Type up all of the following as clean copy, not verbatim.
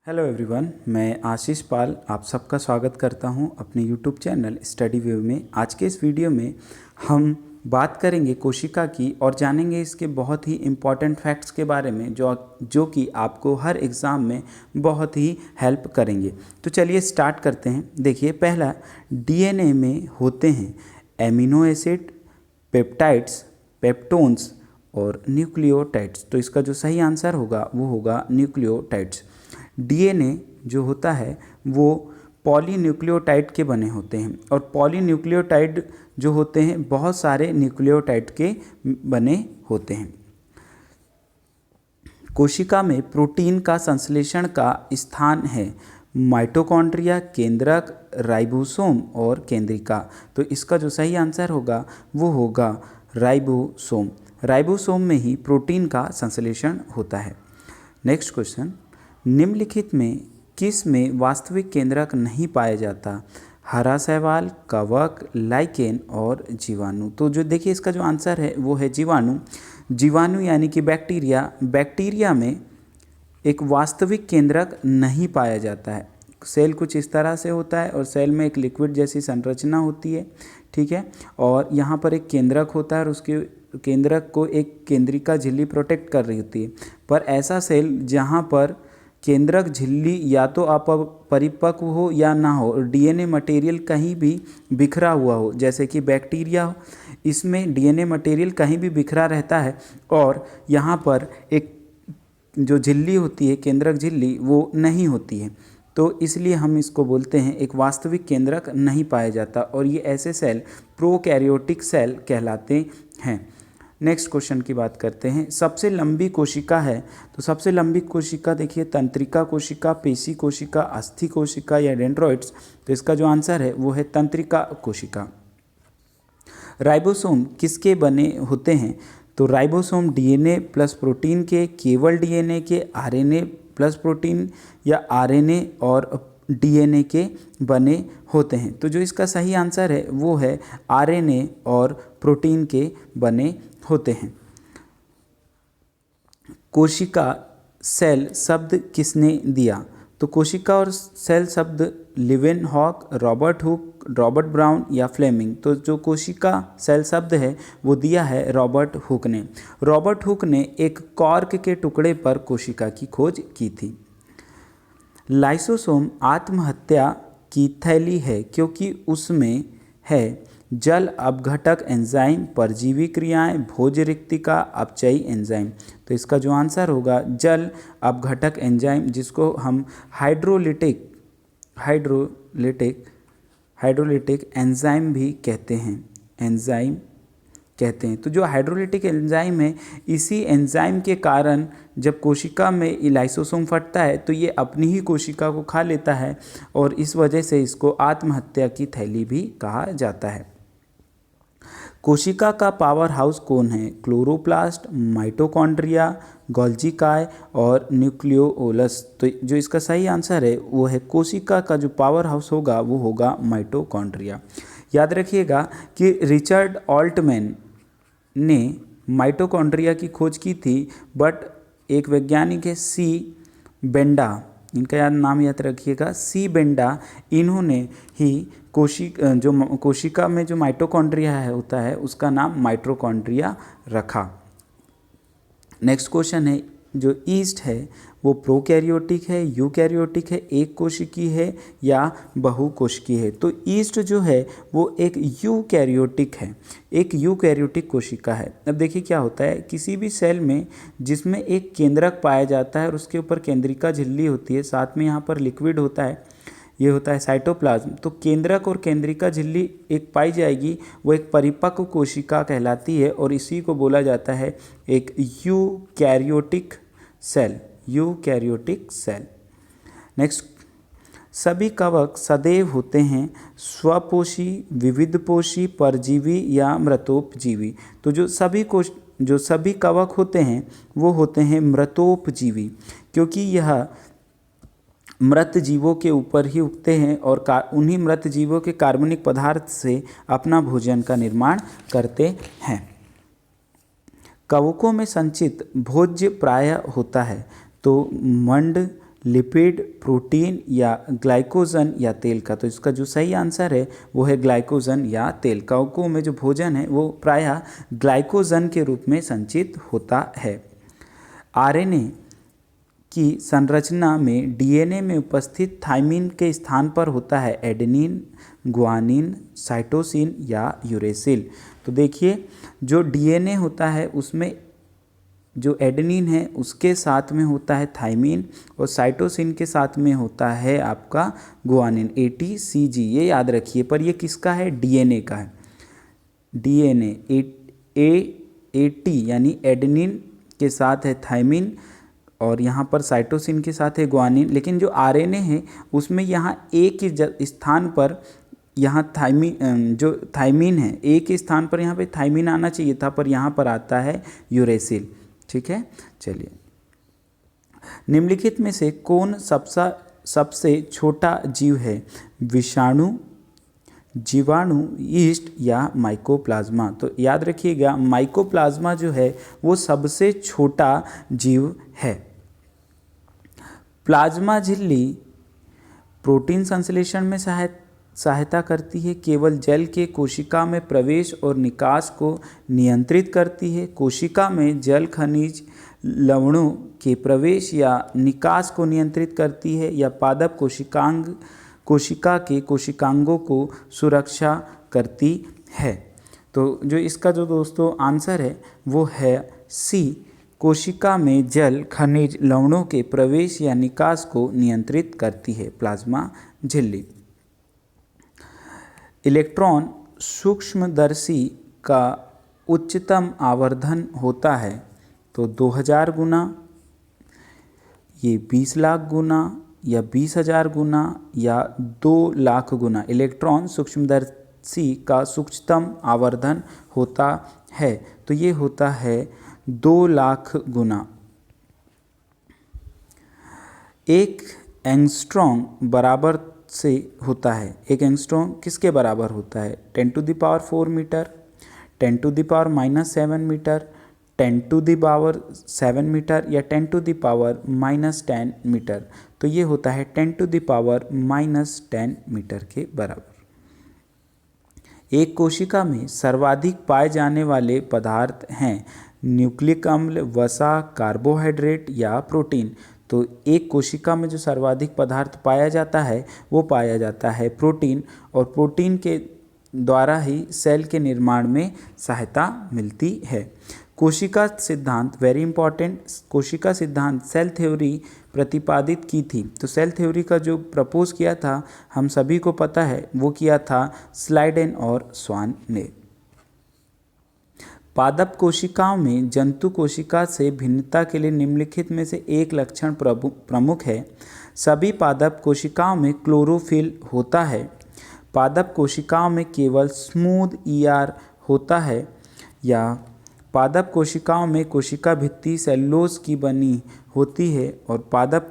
Hello everyone, मैं आशीष पाल आप सबका स्वागत करता हूं अपने यूट्यूब चैनल स्टडी व्यू में। आज के इस वीडियो में हम बात करेंगे कोशिका की और जानेंगे इसके बहुत ही इम्पॉर्टेंट फैक्ट्स के बारे में जो कि आपको हर एग्ज़ाम में बहुत ही हेल्प करेंगे। तो चलिए स्टार्ट करते हैं। देखिए, पहला, डीएनए में होते हैं एमिनो एसिड, पेप्टाइड्स, पेप्टोन्स और न्यूक्लियोटाइड्स। तो इसका जो सही आंसर होगा वो होगा न्यूक्लियोटाइड्स। डीएनए जो होता है वो पॉलीन्यूक्लियोटाइड के बने होते हैं और पॉलीन्यूक्लियोटाइड जो होते हैं बहुत सारे न्यूक्लियोटाइड के बने होते हैं। कोशिका में प्रोटीन का संश्लेषण का स्थान है माइटोकॉन्ड्रिया, केंद्रक, राइबोसोम और केंद्रिका। तो इसका जो सही आंसर होगा वो होगा राइबोसोम। राइबोसोम में ही प्रोटीन का संश्लेषण होता है। नेक्स्ट क्वेश्चन, निम्नलिखित में किस में वास्तविक केंद्रक नहीं पाया जाता? हरा शैवाल, कवक, लाइकेन और जीवाणु। तो जो देखिए इसका जो आंसर है वो है जीवाणु। जीवाणु यानी कि बैक्टीरिया। बैक्टीरिया में एक वास्तविक केंद्रक नहीं पाया जाता है। सेल कुछ इस तरह से होता है और सेल में एक लिक्विड जैसी संरचना होती है, ठीक है, और यहाँ पर एक केंद्रक होता है और उसके केंद्रक को एक केंद्रिका झिल्ली प्रोटेक्ट कर रही होती है। पर ऐसा सेल जहाँ पर केंद्रक झिल्ली या तो अपरिपक्व हो या ना हो, डीएनए मटेरियल कहीं भी बिखरा हुआ हो, जैसे कि बैक्टीरिया हो, इसमें डीएनए मटेरियल कहीं भी बिखरा रहता है और यहाँ पर एक जो झिल्ली होती है, केंद्रक झिल्ली, वो नहीं होती है। तो इसलिए हम इसको बोलते हैं एक वास्तविक केंद्रक नहीं पाया जाता और ये ऐसे सेल प्रोकैरियोटिक सेल कहलाते हैं। नेक्स्ट क्वेश्चन की बात करते हैं। सबसे लंबी कोशिका है, तो सबसे लंबी कोशिका देखिए तंत्रिका कोशिका, पेशी कोशिका, अस्थि कोशिका या डेंड्रॉइड्स। तो इसका जो आंसर है वो है तंत्रिका कोशिका। राइबोसोम किसके बने होते हैं? तो राइबोसोम डीएनए प्लस प्रोटीन के, केवल डीएनए के, आरएनए प्लस प्रोटीन या आरएनए और डीएनए के बने होते हैं। तो जो इसका सही आंसर है वो है आरएनए और प्रोटीन के बने होते हैं। कोशिका सेल शब्द किसने दिया? तो कोशिका और सेल शब्द Leeuwenhoek, Robert Hooke, Robert brown या फ्लेमिंग। तो जो कोशिका सेल शब्द है वो दिया है रॉबर्ट हुक ने। रॉबर्ट हुक ने एक कॉर्क के टुकड़े पर कोशिका की खोज की थी। लाइसोसोम आत्महत्या की थैली है क्योंकि उसमें है जल अपघटक एंजाइम, परजीवी क्रियाएं, भोज रिक्तिका, अपचयी एंजाइम। तो इसका जो आंसर होगा जल अपघटक एंजाइम, जिसको हम हाइड्रोलिटिक एंजाइम भी कहते हैं, तो जो हाइड्रोलिटिक एंजाइम है, इसी एंजाइम के कारण जब कोशिका में लाइसोसोम फटता है तो ये अपनी ही कोशिका को खा लेता है और इस वजह से इसको आत्महत्या की थैली भी कहा जाता है। कोशिका का पावर हाउस कौन है? क्लोरोप्लास्ट, माइटोकॉन्ड्रिया, गोल्जी काय और न्यूक्लियोलस। तो जो इसका सही आंसर है वो है कोशिका का जो पावर हाउस होगा वो होगा माइटोकॉन्ड्रिया। याद रखिएगा कि रिचर्ड ऑल्टमैन ने माइटोकॉन्ड्रिया की खोज की थी, बट एक वैज्ञानिक है सी बेंडा, इनका नाम याद रखिएगा, सी बेंडा, इन्होंने ही कोशिका में जो माइटोकॉन्ड्रिया होता है उसका नाम माइटोकॉन्ड्रिया रखा। नेक्स्ट क्वेश्चन है, जो ईस्ट है वो प्रोकैरियोटिक है, यूकैरियोटिक है, एक कोशिकी है या बहुकोशिकी है? तो ईस्ट जो है वो एक यूकैरियोटिक है, एक यूकैरियोटिक कोशिका है। अब देखिए क्या होता है, किसी भी सेल में जिसमें एक केंद्रक पाया जाता है और उसके ऊपर केंद्रिका झिल्ली होती है, साथ में यहाँ पर लिक्विड होता है, ये होता है साइटोप्लाज्म। तो केंद्रक और केंद्रिका झिल्ली एक पाई जाएगी, वो एक परिपक्व कोशिका कहलाती है और इसी को बोला जाता है एक eukaryotic cell, eukaryotic cell. Next, सभी कवक सदैव होते हैं स्वपोषी, विविधपोषी, परजीवी या मृतोपजीवी। तो जो सभी कवक होते हैं वो होते हैं मृतोपजीवी, क्योंकि यह मृत जीवों के ऊपर ही उगते हैं और उन्हीं मृत जीवों के कार्बनिक पदार्थ से अपना भोजन का निर्माण करते हैं। कवकों में संचित भोज्य प्रायः होता है, तो मंड लिपिड, प्रोटीन या ग्लाइकोजन या तेल का। तो इसका जो सही आंसर है वो है ग्लाइकोजन या तेल। कवकों में जो भोजन है वो प्रायः ग्लाइकोजन के रूप में संचित होता है। आरएनए की संरचना में डीएनए में उपस्थित थाइमिन के स्थान पर होता है एडेनिन, गुआनिन, साइटोसिन या यूरेसिल। तो देखिए जो डीएनए होता है उसमें जो एडेनिन है उसके साथ में होता है थाइमिन और साइटोसिन के साथ में होता है आपका गुआनिन, ATCG। ये याद रखिए। पर ये किसका है? डीएनए का है। डीएनए AT यानी एडेनिन के साथ है थाइमिन और यहाँ पर साइटोसिन के साथ है गुआनिन। लेकिन जो आरएनए है उसमें यहाँ एक ही स्थान पर यहाँ थाइमिन जो थाइमिन है एक ही स्थान पर यहाँ पे थाइमिन आना चाहिए था, पर यहाँ पर आता है यूरेसिल। ठीक है, चलिए। निम्नलिखित में से कौन सबसे छोटा जीव है? विषाणु, जीवाणु, यीस्ट या माइकोप्लाज्मा? तो याद रखिएगा माइकोप्लाज्मा जो है वो सबसे छोटा जीव है। प्लाज्मा झिल्ली प्रोटीन संश्लेषण में सहायता करती है। केवल जल के कोशिका में प्रवेश और निकास को नियंत्रित करती है। कोशिका में जल, खनिज, लवणों के प्रवेश या निकास को नियंत्रित करती है या पादप कोशिका के कोशिकांगों को सुरक्षा करती है। तो जो इसका जो दोस्तों आंसर है वो है सी, कोशिका में जल, खनिज, लवणों के प्रवेश या निकास को नियंत्रित करती है प्लाज्मा झिल्ली। इलेक्ट्रॉन सूक्ष्मदर्शी का उच्चतम आवर्धन होता है तो 2000 गुना, ये 20 लाख गुना या 20,000 गुना या 2 लाख गुना। इलेक्ट्रॉन सूक्ष्मदर्शी का सूक्ष्मतम आवर्धन होता है तो ये होता है 2 लाख गुना। एक एंगस्ट्रॉम बराबर से होता है। एक एंगस्ट्रॉम किसके बराबर होता है? 10⁴ मीटर, 10⁻⁻7 मीटर, 10⁻7 मीटर या 10⁻⁻10 मीटर। तो ये होता है 10⁻10 मीटर के बराबर। एक कोशिका में सर्वाधिक पाए जाने वाले पदार्थ हैं न्यूक्लिक अम्ल, वसा, कार्बोहाइड्रेट या प्रोटीन। तो एक कोशिका में जो सर्वाधिक पदार्थ पाया जाता है वो पाया जाता है प्रोटीन, और प्रोटीन के द्वारा ही सेल के निर्माण में सहायता मिलती है। कोशिका सिद्धांत, वेरी इंपॉर्टेंट, कोशिका सिद्धांत सेल थ्योरी प्रतिपादित की थी। तो सेल थ्योरी का जो प्रपोज किया था हम सभी को पता है, वो किया था स्लाइडेन और स्वान ने। पादप कोशिकाओं में जंतु कोशिका से भिन्नता के लिए निम्नलिखित में से एक लक्षण प्रमुख है। सभी पादप कोशिकाओं में क्लोरोफिल होता है। पादप कोशिकाओं में केवल स्मूथ ER होता है, या पादप कोशिकाओं में कोशिका भित्ति सेलुलोज की बनी होती है और पादप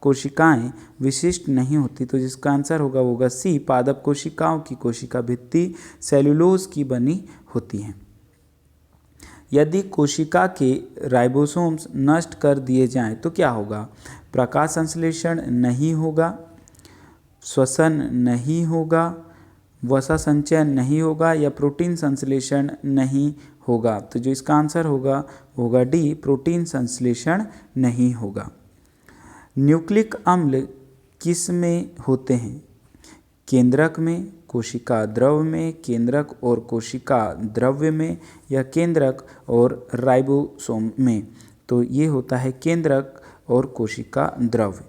कोशिकाएं विशिष्ट नहीं होती। तो जिसका आंसर होगा वो होगा सी, पादप कोशिकाओं की कोशिका भित्ति सेलुलोज की बनी होती हैं। यदि कोशिका के राइबोसोम्स नष्ट कर दिए जाएं तो क्या होगा? प्रकाश संश्लेषण नहीं होगा, श्वसन नहीं होगा, वसा संचयन नहीं होगा या प्रोटीन संश्लेषण नहीं होगा। तो जो इसका आंसर होगा वो होगा डी, प्रोटीन संश्लेषण नहीं होगा। न्यूक्लिक अम्ल किस में होते हैं? केंद्रक में, कोशिका द्रव में, केंद्रक और कोशिका द्रव्य में या केंद्रक और राइबोसोम में। तो ये होता है केंद्रक और कोशिका द्रव्य।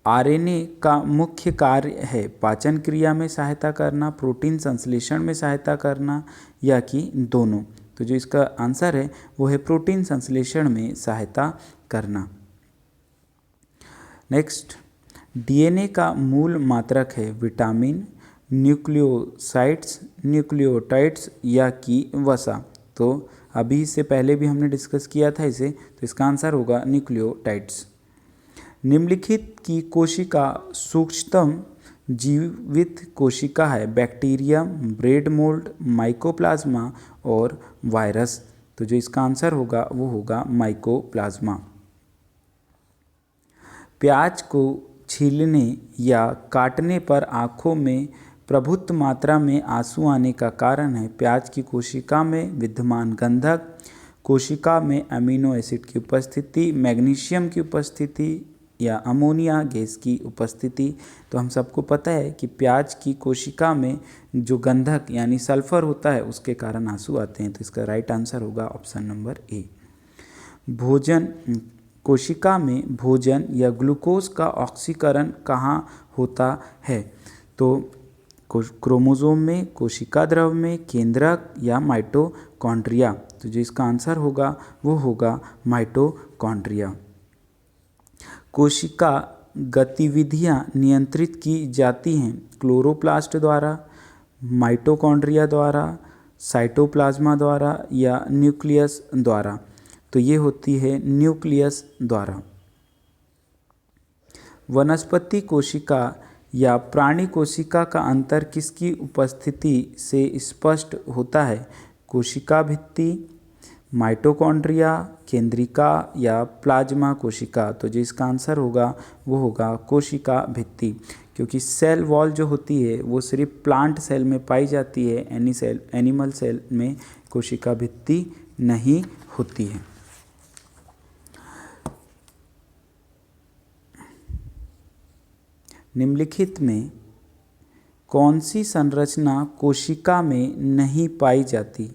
आरएनए का मुख्य कार्य है पाचन क्रिया में सहायता करना, प्रोटीन संश्लेषण में सहायता करना या कि दोनों। तो जो इसका आंसर है वो है प्रोटीन संश्लेषण में सहायता करना। नेक्स्ट, डीएनए का मूल मात्रक है विटामिन, न्यूक्लियोसाइड्स, न्यूक्लियोटाइड्स या कि वसा। तो अभी इससे पहले भी हमने डिस्कस किया था इसे, तो इसका आंसर होगा न्यूक्लियोटाइड्स। निम्नलिखित की कोशिका सूक्ष्मतम जीवित कोशिका है? बैक्टीरियम, ब्रेड मोल्ड, माइकोप्लाज्मा और वायरस। तो जो इसका आंसर होगा वो होगा माइकोप्लाज्मा। प्याज को छीलने या काटने पर आँखों में प्रभुत्व मात्रा में आंसू आने का कारण है प्याज की कोशिका में विद्यमान गंधक, कोशिका में अमीनो एसिड की उपस्थिति, मैग्नीशियम की उपस्थिति या अमोनिया गैस की उपस्थिति। तो हम सबको पता है कि प्याज की कोशिका में जो गंधक यानी सल्फर होता है उसके कारण आंसू आते हैं। तो इसका राइट आंसर होगा ऑप्शन नंबर ए। भोजन, कोशिका में भोजन या ग्लूकोज का ऑक्सीकरण कहाँ होता है? तो क्रोमोसोम में, कोशिका द्रव में, केंद्रक या माइटोकॉन्ड्रिया। तो जो इसका आंसर होगा वो होगा माइटोकॉन्ड्रिया। कोशिका गतिविधियां नियंत्रित की जाती हैं क्लोरोप्लास्ट द्वारा, माइटोकॉन्ड्रिया द्वारा, साइटोप्लाज्मा द्वारा या न्यूक्लियस द्वारा। तो ये होती है न्यूक्लियस द्वारा। वनस्पति कोशिका या प्राणी कोशिका का अंतर किसकी उपस्थिति से स्पष्ट होता है? कोशिका भित्ति, माइटोकॉन्ड्रिया, केंद्रिका या प्लाज्मा कोशिका। तो जो इसका आंसर होगा वो होगा कोशिका भित्ति, क्योंकि सेल वॉल जो होती है वो सिर्फ प्लांट सेल में पाई जाती है, एनिमल सेल में कोशिका भित्ति नहीं होती है। निम्नलिखित में कौन सी संरचना कोशिका में नहीं पाई जाती?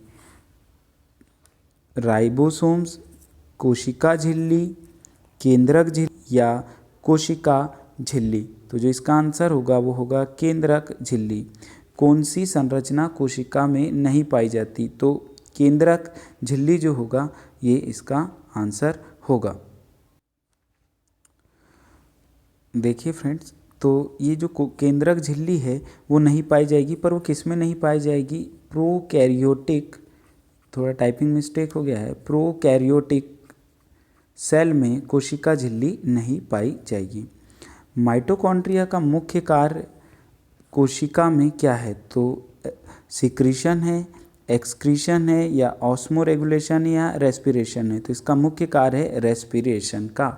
राइबोसोम्स, कोशिका झिल्ली, केंद्रक झिल्ली या कोशिका झिल्ली। तो जो इसका आंसर होगा वो होगा केंद्रक झिल्ली। कौन सी संरचना कोशिका में नहीं पाई जाती? तो केंद्रक झिल्ली जो होगा ये इसका आंसर होगा। देखिए फ्रेंड्स, तो ये जो केंद्रक झिल्ली है वो नहीं पाई जाएगी, पर वो किस में नहीं पाई जाएगी? प्रोकैरियोटिक, थोड़ा टाइपिंग मिस्टेक हो गया है, प्रोकैरियोटिक सेल में कोशिका झिल्ली नहीं पाई जाएगी। माइटोकॉन्ड्रिया का मुख्य कार्य कोशिका में क्या है? तो सिक्रीशन है, एक्सक्रीशन है या ऑस्मोरेगुलेशन या रेस्पिरेशन है? तो इसका मुख्य कार्य है रेस्पिरेशन का।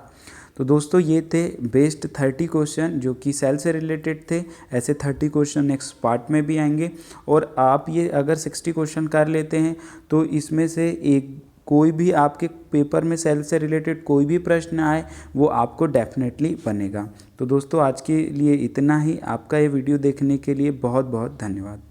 तो दोस्तों ये थे बेस्ट 30 क्वेश्चन जो कि सेल से रिलेटेड थे। ऐसे 30 क्वेश्चन नेक्स्ट पार्ट में भी आएंगे, और आप ये अगर 60 क्वेश्चन कर लेते हैं तो इसमें से एक कोई भी आपके पेपर में सेल से रिलेटेड कोई भी प्रश्न आए वो आपको डेफिनेटली बनेगा। तो दोस्तों आज के लिए इतना ही। आपका ये वीडियो देखने के लिए बहुत बहुत धन्यवाद।